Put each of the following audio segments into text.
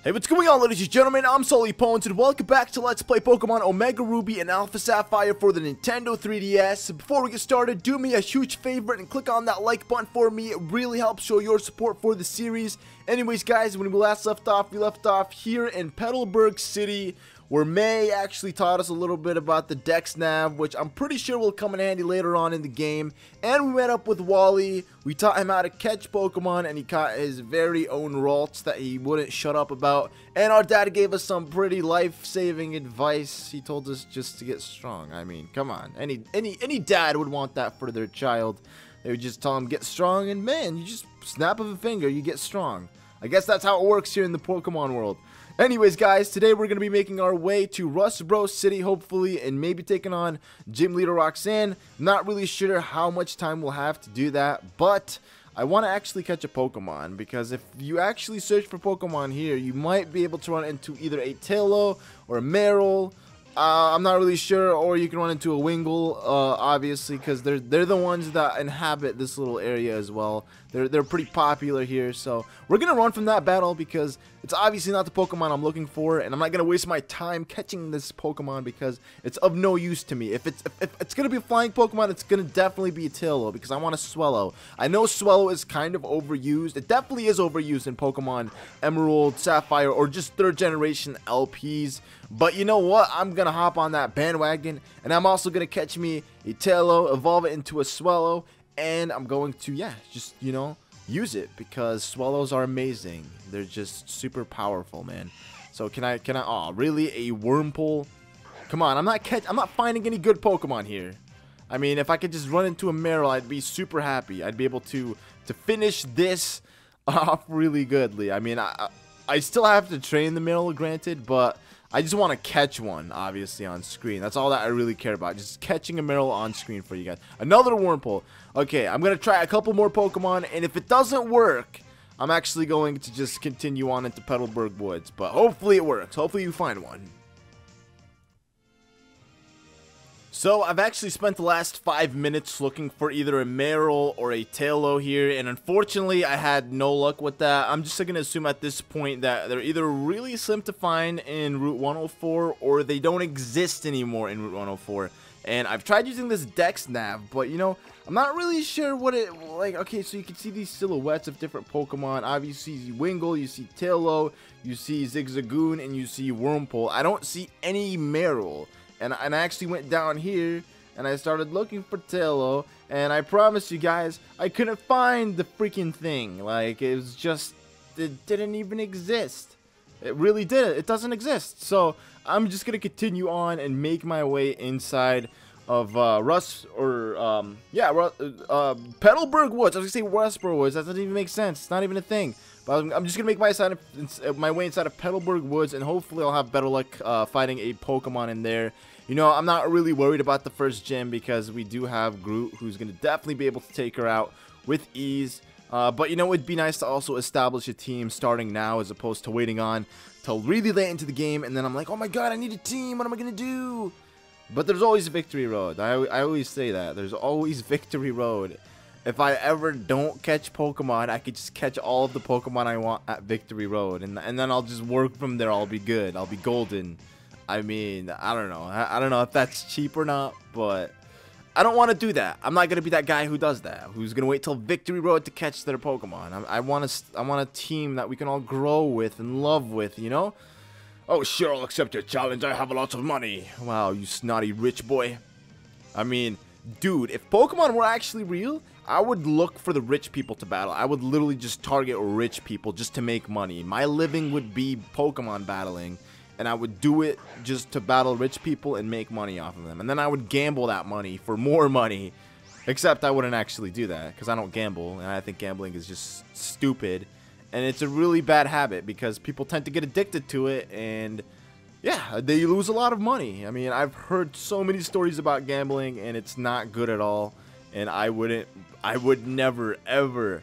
Hey, what's going on, ladies and gentlemen? I'm SullyPwnz, and welcome back to Let's Play Pokemon Omega Ruby and Alpha Sapphire for the Nintendo 3DS. Before we get started, do me a huge favor and click on that like button for me. It really helps show your support for the series. Anyways, guys, when we last left off, we left off here in Petalburg City, where May actually taught us a little bit about the Dex Nav, which I'm pretty sure will come in handy later on in the game. And we met up with Wally. We taught him how to catch Pokemon, and he caught his very own Ralts that he wouldn't shut up about. And our dad gave us some pretty life-saving advice. He told us just to get strong. I mean, come on. Any dad would want that for their child. They would just tell him, get strong, and man, you just snap of a finger, you get strong. I guess that's how it works here in the Pokemon world. Anyways, guys, today we're going to be making our way to Rustboro City, hopefully, and maybe taking on Gym Leader Roxanne. Not really sure how much time we'll have to do that, but I want to actually catch a Pokemon, because if you actually search for Pokemon here, you might be able to run into either a Tailo or a Marill. I'm not really sure, or you can run into a Wingull, obviously, because they're the ones that inhabit this little area as well. They're pretty popular here, so we're gonna run from that battle because it's obviously not the Pokemon I'm looking for, and I'm not gonna waste my time catching this Pokemon because it's of no use to me. If it's gonna be a flying Pokemon, it's gonna definitely be a Tailo because I want a Swellow. I know Swellow is kind of overused. It definitely is overused in Pokemon Emerald, Sapphire, or just third generation LPs. But you know what? I'm gonna hop on that bandwagon, and I'm also gonna catch me a Tailo, evolve it into a Swellow, and I'm going to, yeah, just, you know, use it because Swellows are amazing. They're just super powerful, man. So can I, oh, really? A Wurmple? Come on, I'm not finding any good Pokemon here. I mean, if I could just run into a Marill, I'd be super happy. I'd be able to finish this off really goodly. I mean, I still have to train the Marill, granted, but I just want to catch one, obviously, on screen. That's all that I really care about. Just catching a Marill on screen for you guys. Another Wurmple. Okay, I'm going to try a couple more Pokemon, and if it doesn't work, I'm actually going to just continue on into Petalburg Woods. But hopefully it works. Hopefully you find one. So, I've actually spent the last 5 minutes looking for either a Marill or a Tailo here, and unfortunately, I had no luck with that. I'm just going to assume at this point that they're either really slim to find in Route 104, or they don't exist anymore in Route 104. And I've tried using this Dex Nav, but, you know, I'm not really sure what it, like, okay, so you can see these silhouettes of different Pokemon. Obviously, you see Wingull, you see Tailo, you see Zigzagoon, and you see Wurmple. I don't see any Marill. And I actually went down here, and I started looking for Tailo, and I promise you guys, I couldn't find the freaking thing. Like, it was just, it didn't even exist. It really didn't. It doesn't exist. So, I'm just going to continue on and make my way inside of Petalburg Woods. I was going to say Rustboro Woods. That doesn't even make sense. It's not even a thing. But I'm just going to make my way inside of Petalburg Woods, and hopefully I'll have better luck fighting a Pokemon in there. You know, I'm not really worried about the first gym because we do have Groot, who's going to definitely be able to take her out with ease. But, you know, it'd be nice to also establish a team starting now as opposed to waiting on till really late into the game. And then I'm like, oh my god, I need a team. What am I going to do? But there's always Victory Road. I always say that. There's always Victory Road. If I ever don't catch Pokemon, I could just catch all of the Pokemon I want at Victory Road. And then I'll just work from there. I'll be good. I'll be golden. I mean, I don't know. I don't know if that's cheap or not, but I don't want to do that. I'm not going to be that guy who does that, who's going to wait till Victory Road to catch their Pokemon. I want a team that we can all grow with and love with, you know? Oh, sure, I'll accept your challenge. I have lots of money. Wow, you snotty rich boy. I mean, dude, if Pokemon were actually real, I would look for the rich people to battle. I would literally just target rich people just to make money. My living would be Pokemon battling, and I would do it just to battle rich people and make money off of them. And then I would gamble that money for more money, except I wouldn't actually do that because I don't gamble, and I think gambling is just stupid. And it's a really bad habit because people tend to get addicted to it, and yeah, they lose a lot of money. I mean, I've heard so many stories about gambling, and it's not good at all. And I would never, ever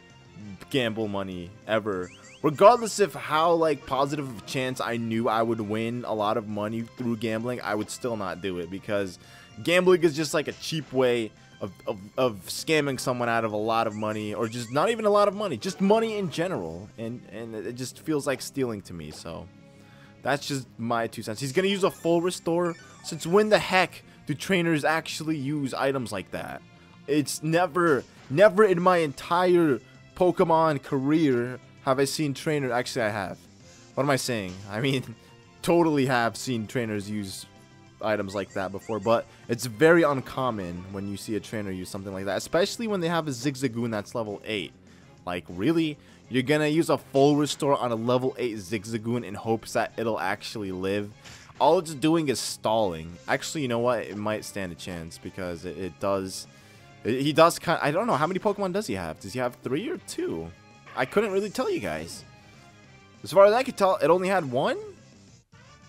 gamble money, ever. Regardless of how, like, positive of a chance I knew I would win a lot of money through gambling, I would still not do it because gambling is just like a cheap way of scamming someone out of a lot of money, or just not even a lot of money, just money in general, and it just feels like stealing to me. So that's just my 2 cents. He's gonna use a full restore. Since when the heck do trainers actually use items like that? It's never in my entire Pokemon career have I seen trainers. Actually, I have. What am I saying? I mean, totally have seen trainers use items like that before, but it's very uncommon when you see a trainer use something like that, especially when they have a Zigzagoon that's level 8. Like, really? You're gonna use a full restore on a level 8 Zigzagoon in hopes that it'll actually live? All it's doing is stalling. Actually, you know what? It might stand a chance, because he does kind of, I don't know, how many Pokemon does he have? Does he have 3 or 2? I couldn't really tell you guys. As far as I could tell, it only had 1?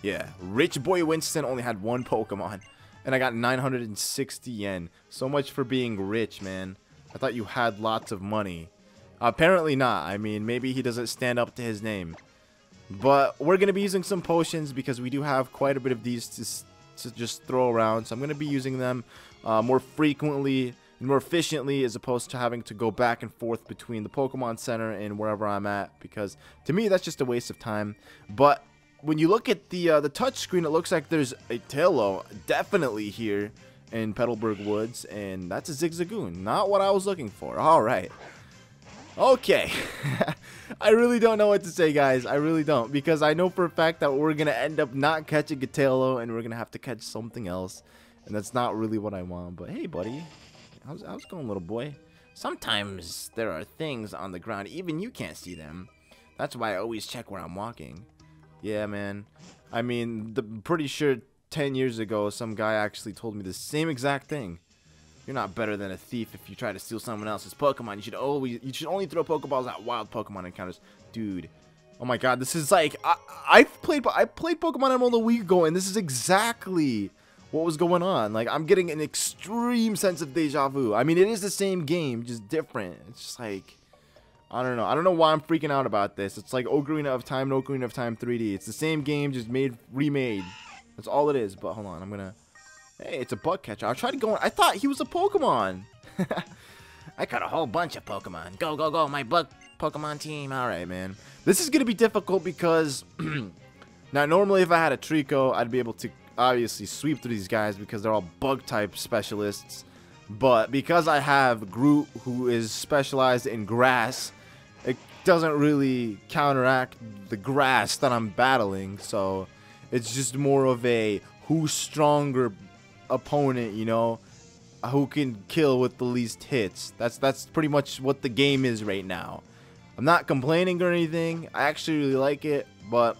Yeah, Rich Boy Winston only had 1 Pokemon, and I got 960 yen. So much for being rich, man. I thought you had lots of money. Apparently not. I mean, maybe he doesn't stand up to his name. But we're going to be using some potions, because we do have quite a bit of these to just throw around. So I'm going to be using them more frequently and more efficiently, as opposed to having to go back and forth between the Pokemon Center and wherever I'm at, because to me that's just a waste of time. But when you look at the touch screen, it looks like there's a Taillow definitely here in Petalburg Woods, and that's a Zigzagoon. Not what I was looking for. All right. Okay. I really don't know what to say, guys. I really don't, because I know for a fact that we're going to end up not catching a Taillow, and we're going to have to catch something else, and that's not really what I want. But hey, buddy. How's it going, little boy? Sometimes there are things on the ground, even you can't see them. That's why I always check where I'm walking. Yeah, man. I mean, pretty sure 10 years ago, some guy actually told me the same exact thing. You're not better than a thief if you try to steal someone else's Pokemon. You should only throw Pokeballs at wild Pokemon encounters. Dude. Oh my god, this is like, I played Pokemon Emerald a week ago, and this is exactly what was going on. Like, I'm getting an extreme sense of deja vu. I mean, it is the same game, just different. It's just like, I don't know. I don't know why I'm freaking out about this. It's like Ocarina of Time and Ocarina of Time 3D. It's the same game, just remade. That's all it is. But hold on, I'm gonna. Hey, it's a bug catcher. I'll try to go. I thought he was a Pokemon. I got a whole bunch of Pokemon. Go, go, go, my bug Pokemon team. All right, man. This is gonna be difficult because now normally if I had a Trico, I'd be able to obviously sweep through these guys because they're all bug type specialists. But because I have Groot, who is specialized in grass, it doesn't really counteract the grass that I'm battling. So it's just more of a who's stronger opponent, you know, who can kill with the least hits. That's pretty much what the game is right now. I'm not complaining or anything. I actually really like it, but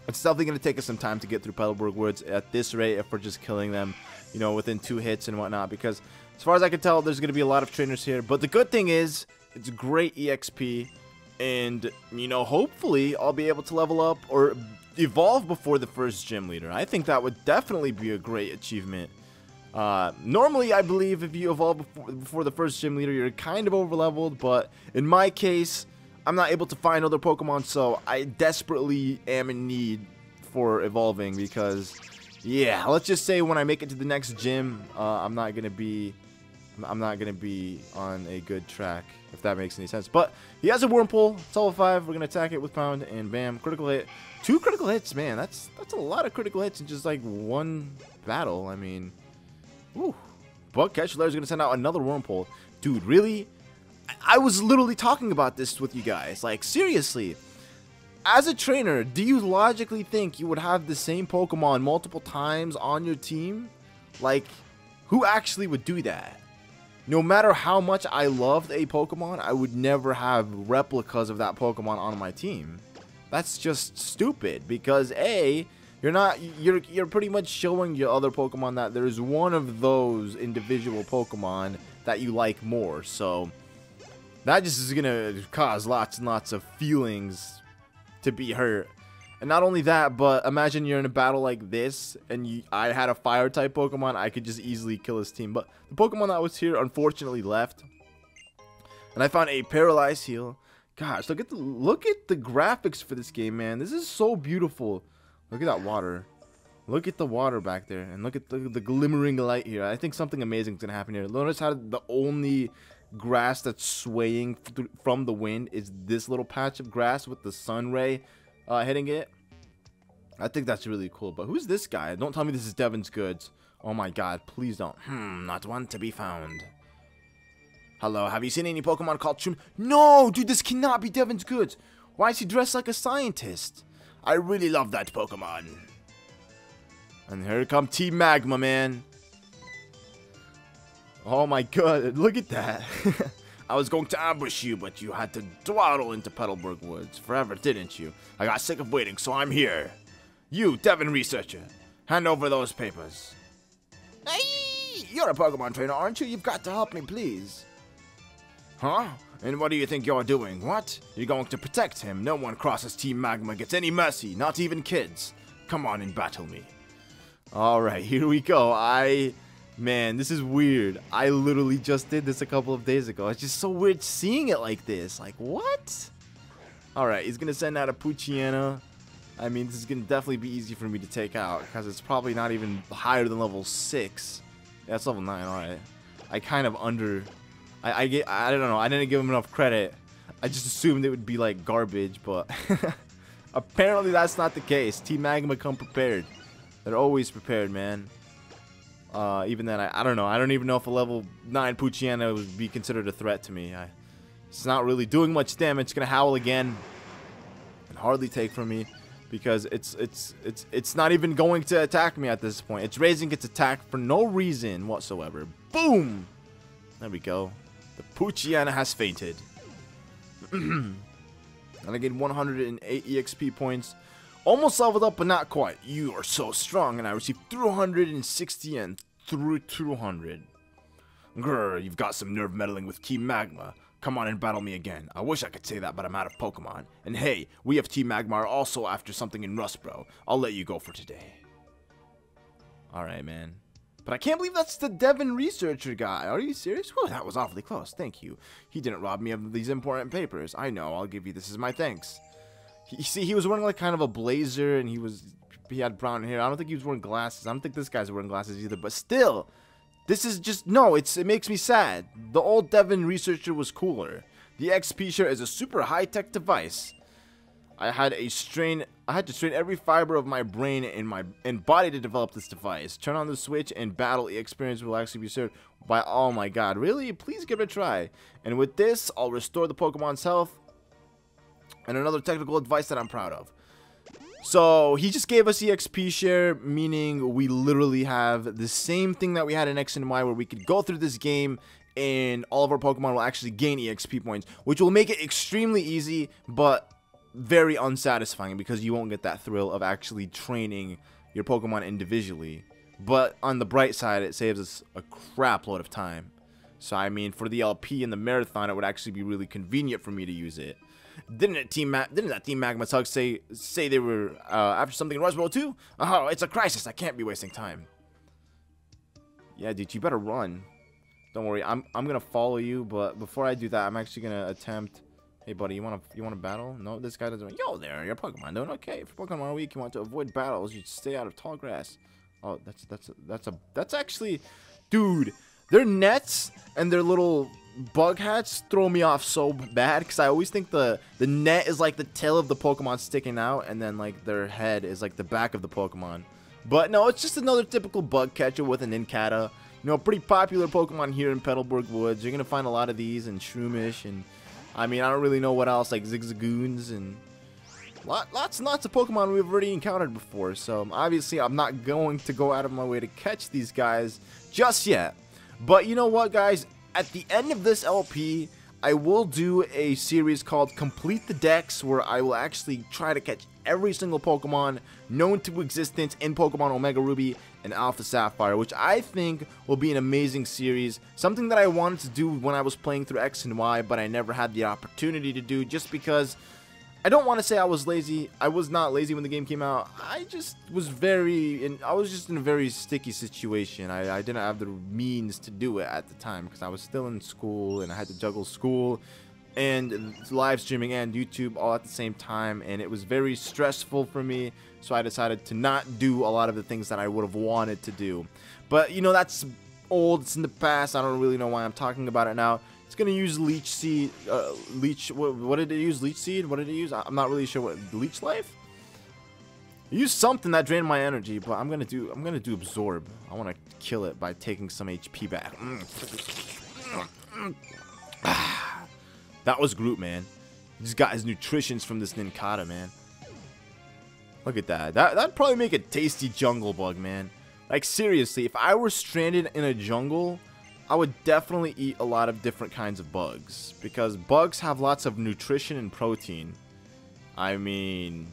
it's definitely going to take us some time to get through Petalburg Woods at this rate if we're just killing them, you know, within 2 hits and whatnot. Because as far as I can tell, there's going to be a lot of trainers here. But the good thing is, it's great EXP. And, you know, hopefully I'll be able to level up or evolve before the first gym leader. I think that would definitely be a great achievement. Normally, I believe if you evolve before the first gym leader, you're kind of overleveled. But in my case, I'm not able to find other Pokemon, so I desperately am in need for evolving because, yeah, let's just say when I make it to the next gym, I'm not gonna be on a good track, if that makes any sense. But he has a Whirlpool, it's level 5. We're gonna attack it with Pound, and bam, critical hit. 2 critical hits, man. That's a lot of critical hits in just like one battle. I mean, whew. Bug Catcher is gonna send out another Whirlpool, dude. Really? I was literally talking about this with you guys. Like, seriously, as a trainer, do you logically think you would have the same Pokemon multiple times on your team? Like, who actually would do that? No matter how much I loved a Pokemon, I would never have replicas of that Pokemon on my team. That's just stupid because A, you're pretty much showing your other Pokemon that there's one of those individual Pokemon that you like more. So that just is gonna cause lots and lots of feelings to be hurt. And not only that, but imagine you're in a battle like this, and I had a fire type Pokemon, I could just easily kill his team. But the Pokemon that was here unfortunately left, and I found a Paralyzed Heal. Gosh, look at the graphics for this game, man. This is so beautiful. Look at that water. Look at the water back there, and look at the glimmering light here. I think something amazing is gonna happen here. Notice how the only grass that's swaying from the wind is this little patch of grass with the sun ray hitting it. I think that's really cool. But who's this guy? Don't tell me this is Devon's Goods. Oh my god, please don't. Not one to be found. Hello, have you seen any Pokemon called Shroom? No, dude, this cannot be Devon's Goods. Why is he dressed like a scientist? I really love that Pokemon. And here come Team Magma, man. Oh my god, look at that. I was going to ambush you, but you had to dwaddle into Petalburg Woods forever, didn't you? I got sick of waiting, so I'm here. You, Devon Researcher, hand over those papers. Hey, you're a Pokemon trainer, aren't you? You've got to help me, please. Huh? And what do you think you're doing? What? You're going to protect him. No one crosses Team Magma gets any mercy, not even kids. Come on and battle me. Alright, here we go. Man, this is weird. I literally just did this a couple of days ago. It's just so weird seeing it like this. Like, what? Alright, he's going to send out a Poochyena. I mean, this is going to definitely be easy for me to take out, because it's probably not even higher than level 6. Yeah, it's level 9, alright. I kind of I don't know, I didn't give him enough credit. I just assumed it would be like garbage, but apparently that's not the case. Team Magma come prepared. They're always prepared, man. Even then, I don't know. I don't even know if a level 9 Poochyena would be considered a threat to me. It's not really doing much damage. It's gonna howl again and hardly take from me, because it's not even going to attack me at this point. It's raising its attack for no reason whatsoever. Boom! There we go. The Poochyena has fainted. And I get 108 EXP points. Almost leveled up, but not quite. You are so strong, and I received 360 and 200. Grr, you've got some nerve meddling with Team Magma. Come on and battle me again. I wish I could say that, but I'm out of Pokemon. And hey, we of Team Magma are also after something in Rustboro. I'll let you go for today. Alright, man. But I can't believe that's the Devon Researcher guy. Are you serious? Whew, that was awfully close. Thank you. He didn't rob me of these important papers. I know. I'll give you this as my thanks. You see, he was wearing like kind of a blazer, and he had brown hair. I don't think he was wearing glasses. I don't think this guy's wearing glasses either. But still, this is just, no, it makes me sad. The old Devon Researcher was cooler. The EXP Share is a super high-tech device. I had to strain every fiber of my brain and body to develop this device. Turn on the switch and battle experience will actually be served by, oh my god, really? Please give it a try. And with this, I'll restore the Pokemon's health. And another technical advice that I'm proud of. So, he just gave us EXP Share, meaning we literally have the same thing that we had in X and Y, where we could go through this game and all of our Pokemon will actually gain EXP points, which will make it extremely easy, but very unsatisfying, because you won't get that thrill of actually training your Pokemon individually. But on the bright side, it saves us a crap load of time. So, I mean, for the LP and the Marathon, it would actually be really convenient for me to use it. Didn't that Team Magma Tug say they were after something in Rustboro too? Oh, it's a crisis. I can't be wasting time. Yeah, dude, you better run. Don't worry, I'm gonna follow you, but before I do that, I'm actually gonna attempt. Hey, buddy, you wanna battle? No, this guy doesn't. Yo, there, your Pokemon doing okay. If your Pokemon are weak, you want to avoid battles. You stay out of tall grass. Oh, that's actually, dude. Their nets and their little bug hats throw me off so bad, because I always think the net is like the tail of the Pokemon sticking out, and then like their head is like the back of the Pokemon. But no, it's just another typical bug catcher with an Incata. You know, pretty popular Pokemon here in Petalburg Woods. You're gonna find a lot of these, and Shroomish, and I mean, I don't really know what else, like Zigzagoons, and lots and lots of Pokemon we've already encountered before. So obviously I'm not going to go out of my way to catch these guys just yet. But you know what, guys? At the end of this LP, I will do a series called Complete the Dex, where I will actually try to catch every single Pokemon known to existence in Pokemon Omega Ruby and Alpha Sapphire, which I think will be an amazing series. Something that I wanted to do when I was playing through X and Y, but I never had the opportunity to do, just because I don't want to say I was lazy. I was not lazy when the game came out. I just was I was just in a very sticky situation. I didn't have the means to do it at the time, because I was still in school and I had to juggle school and live streaming and YouTube all at the same time, and it was very stressful for me, so I decided to not do a lot of the things that I would have wanted to do. But you know, that's old, it's in the past. I don't really know why I'm talking about it now. It's gonna use leech seed, what did it use? Leech seed? What did it use? I'm not really sure. What, leech life? It used something that drained my energy, but I'm gonna do absorb. I want to kill it by taking some HP back. That was Groot, man. He just got his nutritions from this Ninkata, man. Look at that. That'd probably make a tasty jungle bug, man. Like, seriously, if I were stranded in a jungle, I would definitely eat a lot of different kinds of bugs, because bugs have lots of nutrition and protein. I mean,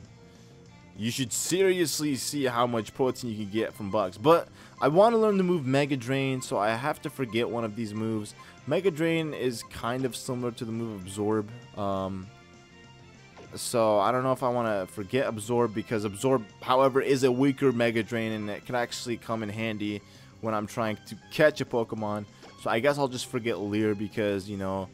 you should seriously see how much protein you can get from bugs. But I want to learn the move Mega Drain, so I have to forget one of these moves. Mega Drain is kind of similar to the move Absorb. So I don't know if I want to forget Absorb, because Absorb, however, is a weaker Mega Drain, and it can actually come in handy when I'm trying to catch a Pokemon. So I guess I'll just forget Leer, because, you know,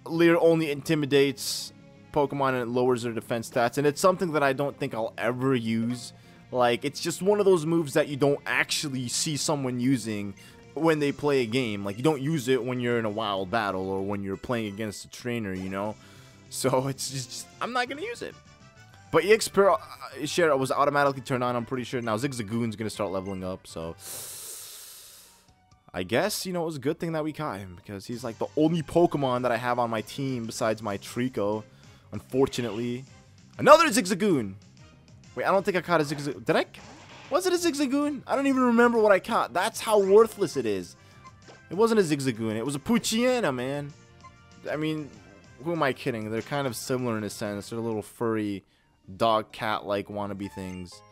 Leer only intimidates Pokemon and it lowers their defense stats, and it's something that I don't think I'll ever use. Like, it's just one of those moves that you don't actually see someone using when they play a game. Like, you don't use it when you're in a wild battle or when you're playing against a trainer, you know. So it's just I'm not gonna use it. But EXP Share was automatically turned on, I'm pretty sure. Now Zigzagoon's gonna start leveling up, so I guess, you know, it was a good thing that we caught him, because he's like the only Pokemon that I have on my team besides my Trico. Unfortunately, another Zigzagoon. Wait, I don't think I caught a Zigzagoon. Did I? Was it a Zigzagoon? I don't even remember what I caught. That's how worthless it is. It wasn't a Zigzagoon. It was a Poochyena, man. I mean, who am I kidding? They're kind of similar in a sense. They're little furry, dog, cat-like wannabe things.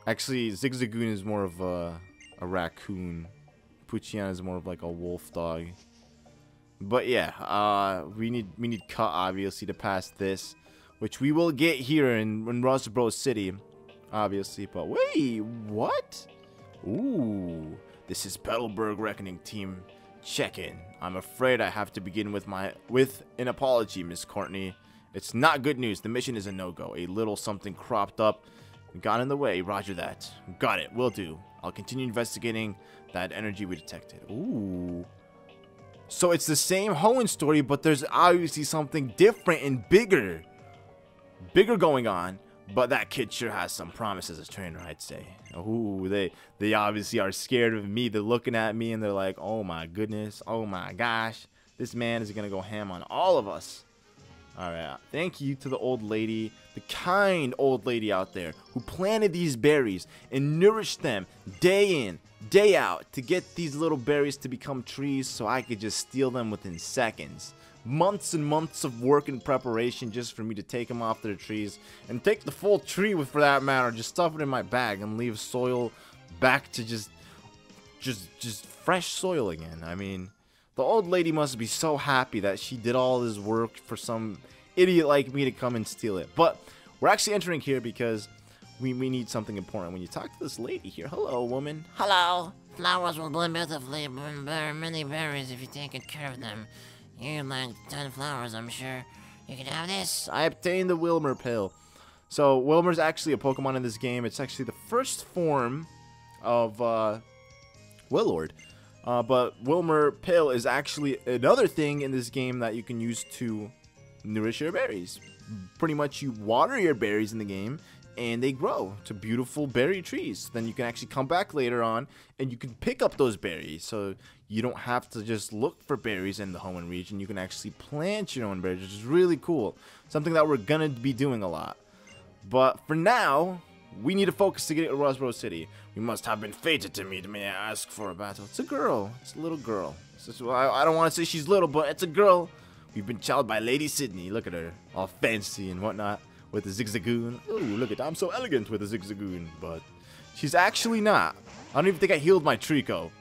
Actually, Zigzagoon is more of a raccoon. Poochyena is more of like a wolf dog. But yeah, we need Cut, obviously, to pass this, which we will get here in Rustboro City, obviously. But wait, what? Ooh, this is Pedleberg Reckoning Team. Check in. I'm afraid I have to begin with an apology, Miss Courtney. It's not good news. The mission is a no-go. A little something cropped up and got in the way. Roger that. Got it. Will do. I'll continue investigating that energy we detected. Ooh. So it's the same Hoenn story, but there's obviously something different and bigger going on. But that kid sure has some promise as a trainer, I'd say. Ooh, they obviously are scared of me. They're looking at me and they're like, oh my goodness, oh my gosh, this man is gonna go ham on all of us. Alright, thank you to the old lady, the kind old lady out there who planted these berries and nourished them day in, day out to get these little berries to become trees so I could just steal them within seconds. Months and months of work and preparation just for me to take them off their trees and take the full tree with, for that matter, just stuff it in my bag and leave soil back to just fresh soil again. I mean, the old lady must be so happy that she did all this work for some idiot like me to come and steal it. But we're actually entering here because we need something important. When you talk to this lady here, hello, woman. Hello. Flowers will bloom beautifully and bear many berries if you take good care of them. You like 10 flowers, I'm sure. You can have this. I obtained the Wilmer Pill. So Wilmer's actually a Pokemon in this game. It's actually the first form of Willard. But Wilmer Pill is actually another thing in this game that you can use to nourish your berries. Pretty much you water your berries in the game and they grow to beautiful berry trees. Then you can actually come back later on and you can pick up those berries. So you don't have to just look for berries in the Hoenn region. You can actually plant your own berries, which is really cool. Something that we're gonna be doing a lot. But for now, we need to focus to get to Rustboro City. We must have been fated to meet. May I ask for a battle? It's a girl. It's a little girl. I don't want to say she's little, but it's a girl. We've been challenged by Lady Sydney. Look at her, all fancy and whatnot, with a Zigzagoon. Ooh, look at, I'm so elegant with a Zigzagoon. But she's actually not. I don't even think I healed my Trico.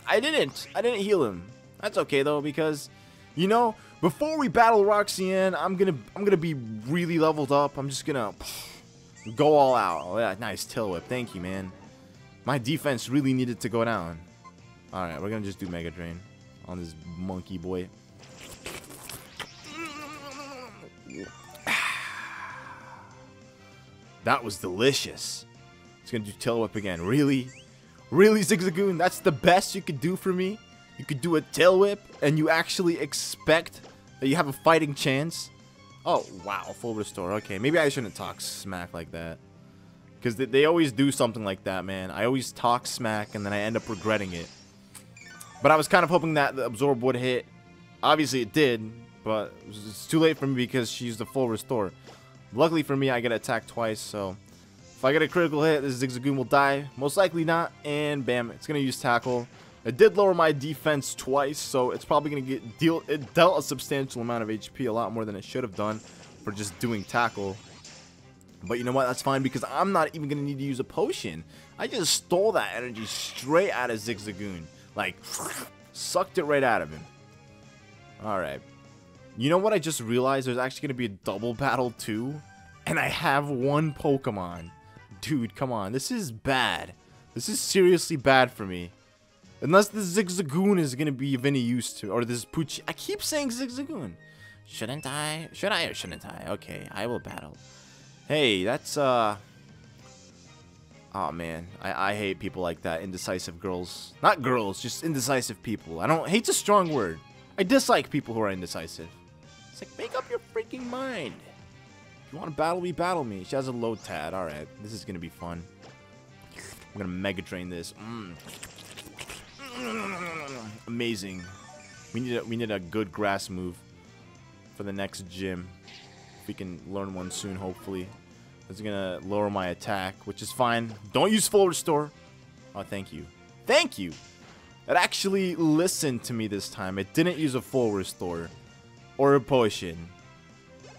I didn't heal him. That's okay though, because, you know, before we battle Roxanne, I'm gonna be really leveled up. I'm just gonna go all out. Oh yeah, nice tail whip. Thank you, man. My defense really needed to go down. All right, we're gonna just do Mega Drain on this monkey boy. That was delicious. It's gonna do tail whip again. Really? Really, Zigzagoon? That's the best you could do for me? You could do a tail whip and you actually expect that you have a fighting chance? Oh, wow. Full restore. Okay, maybe I shouldn't talk smack like that. Because they always do something like that, man. I always talk smack and then I end up regretting it. But I was kind of hoping that the absorb would hit. Obviously it did, but it's too late for me because she used the full restore. Luckily for me, I get attacked twice, so if I get a critical hit, this Zigzagoon will die. Most likely not, and bam, it's going to use tackle. It did lower my defense twice, so it's probably going to get it dealt a substantial amount of HP, a lot more than it should have done for just doing tackle. But you know what? That's fine because I'm not even going to need to use a potion. I just stole that energy straight out of Zigzagoon. Like, sucked it right out of him. Alright. You know what I just realized? There's actually going to be a double battle too. And I have one Pokemon. Dude, come on. This is bad. This is seriously bad for me. Unless this Zigzagoon is going to be of any use to, or this Poochie. I keep saying Zigzagoon. Shouldn't I? Should I or shouldn't I? Okay, I will battle. Hey, that's, oh man, I hate people like that. Indecisive girls. Not girls, just indecisive people. Hate's a strong word. I dislike people who are indecisive. It's like, make up your freaking mind. If you want to battle me, battle me. She has a low tad. Alright, this is going to be fun. I'm going to Mega Drain this. Amazing. We need a good grass move for the next gym. If we can learn one soon, hopefully. It's gonna lower my attack, which is fine. Don't use full restore. Oh, thank you. Thank you. It actually listened to me this time. It didn't use a full restore or a potion.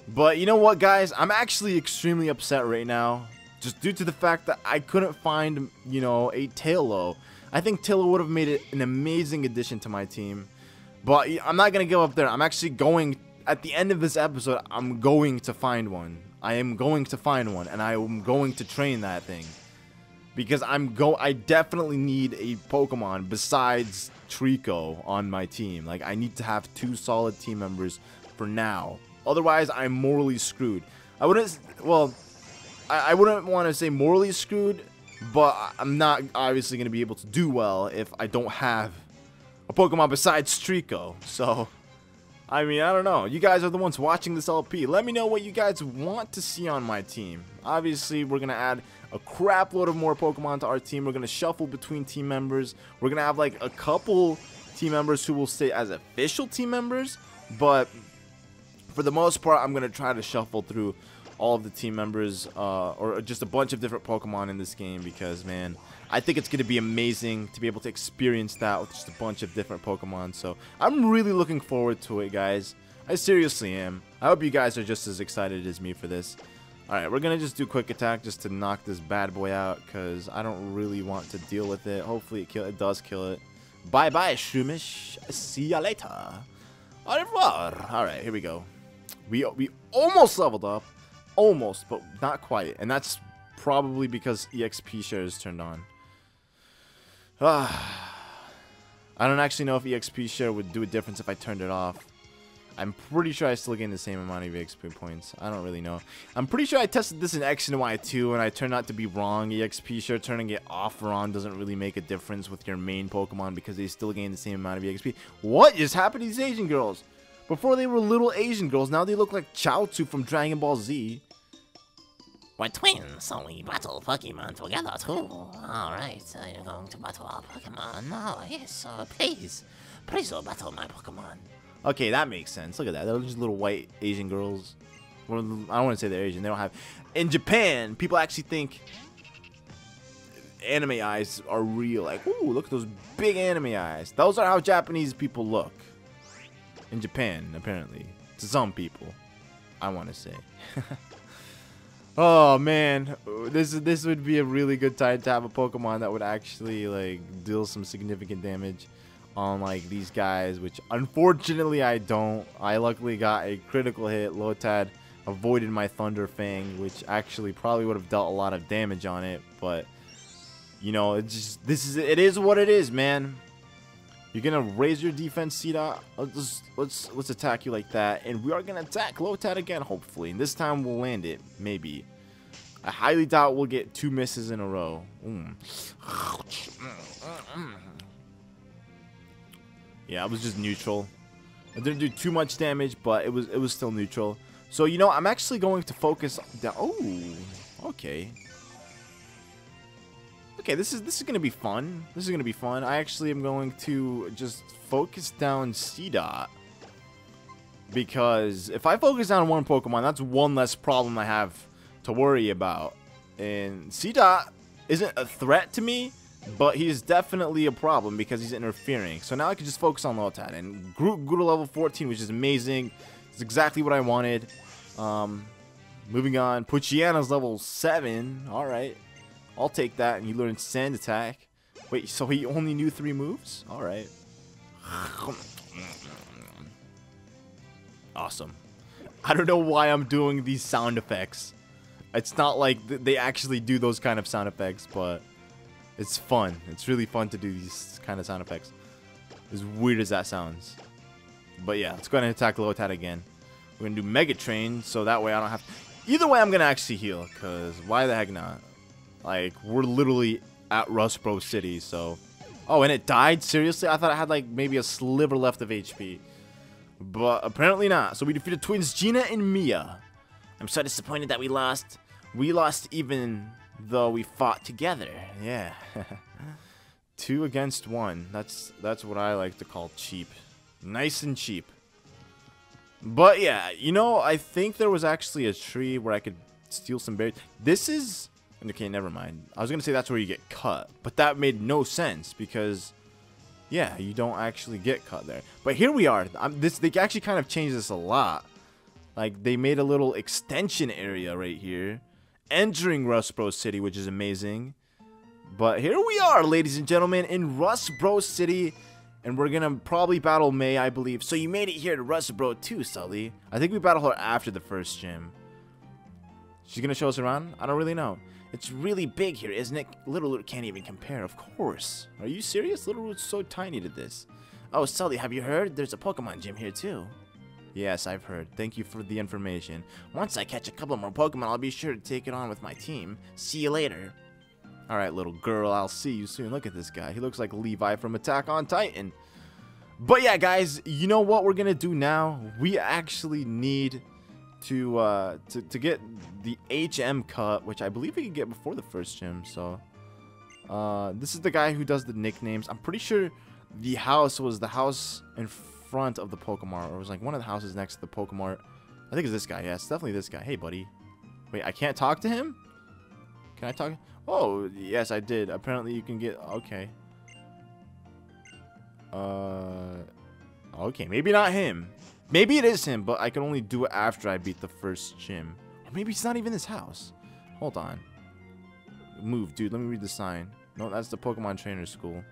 But you know what, guys? I'm actually extremely upset right now, just due to the fact that I couldn't find, you know, a Tailo. I think Tailo would have made it an amazing addition to my team. But I'm not gonna give up there. I'm actually going, at the end of this episode, I'm going to find one. I am going to find one, and I am going to train that thing. Because I definitely need a Pokemon besides Trico on my team. Like, I need to have 2 solid team members for now. Otherwise, I'm morally screwed. I wouldn't want to say morally screwed, but I'm not obviously going to be able to do well if I don't have a Pokemon besides Trico. So, I mean, I don't know. You guys are the ones watching this LP. Let me know what you guys want to see on my team. Obviously, we're going to add a crap load of more Pokemon to our team. We're going to shuffle between team members. We're going to have like a couple team members who will stay as official team members. But for the most part, I'm going to try to shuffle through all of the team members or just a bunch of different Pokemon in this game because, man, I think it's going to be amazing to be able to experience that with just a bunch of different Pokemon. So I'm really looking forward to it, guys. I seriously am. I hope you guys are just as excited as me for this. Alright, we're going to just do quick attack just to knock this bad boy out because I don't really want to deal with it. Hopefully it does kill it. Bye-bye, Shroomish. See ya later. Au revoir. Alright, here we go. We almost leveled up. Almost, but not quite. And that's probably because EXP Share is turned on. I don't actually know if EXP Share would do a difference if I turned it off. I'm pretty sure I still gain the same amount of EXP points. I don't really know. I'm pretty sure I tested this in X and Y too, and I turned out to be wrong. EXP Share turning it off or on doesn't really make a difference with your main Pokemon because they still gain the same amount of EXP. What just happened to these Asian girls? Before they were little Asian girls, now they look like Chaozu from Dragon Ball Z. We're twins, so we battle Pokemon together too. Alright, so you're going to battle our Pokemon. Oh, yes, please battle my Pokemon. Okay, that makes sense. Look at that. They're just little white Asian girls. Well, I don't want to say they're Asian. They don't have... In Japan, people actually think anime eyes are real. Like, ooh, look at those big anime eyes. Those are how Japanese people look. In Japan, apparently. To some people, I want to say. Oh man, this would be a really good time to have a Pokemon that would actually like deal some significant damage on like these guys, which unfortunately I don't. I luckily got a critical hit. Lotad avoided my Thunder Fang, which actually probably would have dealt a lot of damage on it, but you know, it is what it is, man. You're gonna raise your defense, Sita. Let's attack you like that, and we are gonna attack Lotad again, hopefully. And this time we'll land it, maybe. I highly doubt we'll get 2 misses in a row. Yeah, it was just neutral. It didn't do too much damage, but it was still neutral. So, you know, I'm actually going to focus down. Oh, okay. Okay, this is gonna be fun. This is gonna be fun. I actually am going to just focus down C-Dot. Because if I focus down one Pokemon, that's one less problem I have to worry about. And C-Dot isn't a threat to me, but he's definitely a problem because he's interfering. So now I can just focus on Lotad. And Groot to level 14, which is amazing. It's exactly what I wanted. Moving on. Poochyana's level 7. Alright. I'll take that. And you learn Sand Attack. Wait, so he only knew 3 moves? Alright. Awesome. I don't know why I'm doing these sound effects. It's not like they actually do those kind of sound effects, but it's fun. It's really fun to do these kind of sound effects. As weird as that sounds. But yeah, let's go ahead and attack Lotad again. We're going to do Mega Train, so that way I don't have to... Either way, I'm going to actually heal, because why the heck not? Like, we're literally at Rustboro City, so... Oh, and it died? Seriously? I thought it had, like, maybe a sliver left of HP. But apparently not. So we defeated twins Gina and Mia. I'm so disappointed that we lost. We lost even though we fought together. Yeah. 2 against 1. That's what I like to call cheap. Nice and cheap. But yeah, you know, I think there was actually a tree where I could steal some berries. This is... Okay, never mind. I was going to say that's where you get cut. But that made no sense because... Yeah, you don't actually get cut there. But here we are. They actually kind of changed this a lot. Like, they made a little extension area right here. Entering Rustboro City, which is amazing. But here we are, ladies and gentlemen, in Rustboro City. And we're going to probably battle May, I believe. So you made it here to Rustboro too, Sully. I think we battle her after the first gym. She's going to show us around? I don't really know. It's really big here, isn't it? Little Root can't even compare, of course. Are you serious? Little Root's so tiny to this. Oh, Sully, have you heard? There's a Pokemon gym here, too. Yes, I've heard. Thank you for the information. Once I catch a couple more Pokemon, I'll be sure to take it on with my team. See you later. Alright, little girl, I'll see you soon. Look at this guy. He looks like Levi from Attack on Titan. But yeah, guys, you know what we're going to do now? We actually need... to get the HM cut, which I believe we could get before the first gym. So this is the guy who does the nicknames. I'm pretty sure the house was the house in front of the Pokemon, or it was like one of the houses next to the Pokemon. I think it's this guy. Yeah, it's definitely this guy. Hey, buddy. Wait, I can't talk to him? Can I talk? Oh, yes, I did. Apparently you can get... Okay. Okay, maybe not him. Maybe it is him, but I can only do it after I beat the first gym. Or maybe it's not even this house. Hold on. Move, dude. Let me read the sign. No, that's the Pokemon Trainer School.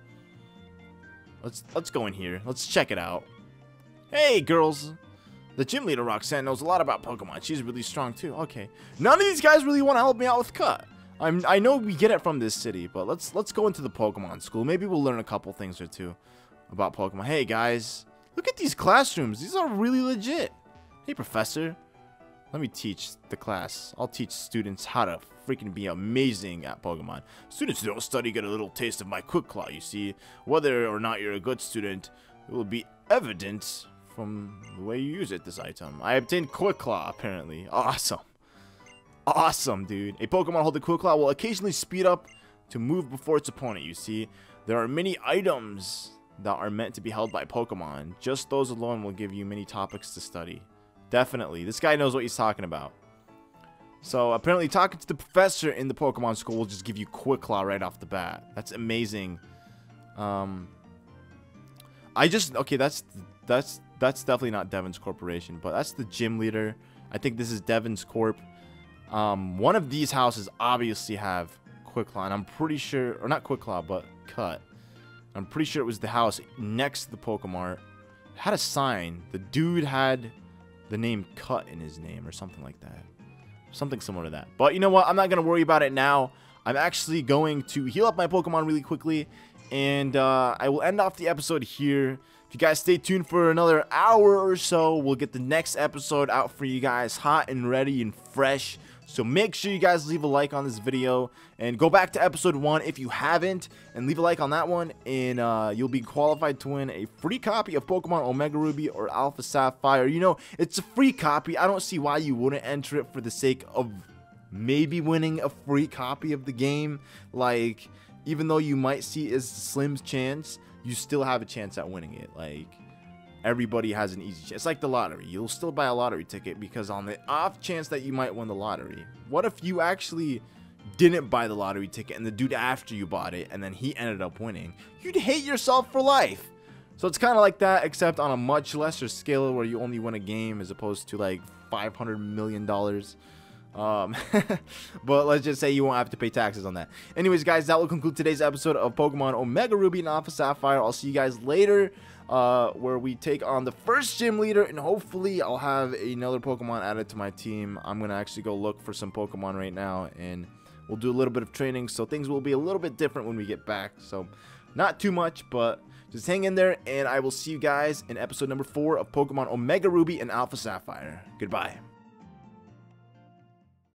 Let's go in here. Let's check it out. Hey, girls. The gym leader, Roxanne, knows a lot about Pokemon. She's really strong, too. Okay. None of these guys really want to help me out with Cut. I know we get it from this city, but let's go into the Pokemon School. Maybe we'll learn a couple things or two about Pokemon. Hey, guys. Look at these classrooms. These are really legit. Hey, professor. Let me teach the class. I'll teach students how to freaking be amazing at Pokemon. Students who don't study get a little taste of my Quick Claw, you see. Whether or not you're a good student, it will be evident from the way you use it, this item. I obtained Quick Claw, apparently. Awesome. Awesome, dude. A Pokemon holding Quick Claw will occasionally speed up to move before its opponent, you see. There are many items that are meant to be held by Pokemon. Just those alone will give you many topics to study. Definitely. This guy knows what he's talking about. So, apparently talking to the professor in the Pokemon School will just give you Quick Claw right off the bat. That's amazing. Okay, that's definitely not Devon's Corporation, but that's the gym leader. I think this is Devon's Corp. One of these houses obviously have Quick Claw, and I'm pretty sure, or not Quick Claw, but Cut. I'm pretty sure it was the house next to the Pokemart. It had a sign. The dude had the name Cut in his name or something like that. Something similar to that. But you know what? I'm not going to worry about it now. I'm actually going to heal up my Pokemon really quickly. And I will end off the episode here. If you guys stay tuned for another hour or so, we'll get the next episode out for you guys hot and ready and fresh. So make sure you guys leave a like on this video and go back to episode 1 if you haven't, and leave a like on that one, and you'll be qualified to win a free copy of Pokemon Omega Ruby or Alpha Sapphire. You know, it's a free copy. I don't see why you wouldn't enter it for the sake of maybe winning a free copy of the game. Like, even though you might see it's slim's chance, you still have a chance at winning it. Like, everybody has an easy chance. It's like the lottery. You'll still buy a lottery ticket because on the off chance that you might win the lottery. What if you actually didn't buy the lottery ticket and the dude after you bought it and then he ended up winning? You'd hate yourself for life. So it's kind of like that, except on a much lesser scale where you only win a game as opposed to like $500 million. But let's just say you won't have to pay taxes on that. Anyways, guys, that will conclude today's episode of Pokemon Omega Ruby and Alpha Sapphire. I'll see you guys later, where we take on the first gym leader, and hopefully I'll have another Pokemon added to my team. I'm gonna actually go look for some Pokemon right now, and we'll do a little bit of training, so things will be a little bit different when we get back. So not too much, but just hang in there, and I will see you guys in episode number 4 of Pokemon Omega Ruby and Alpha Sapphire. Goodbye.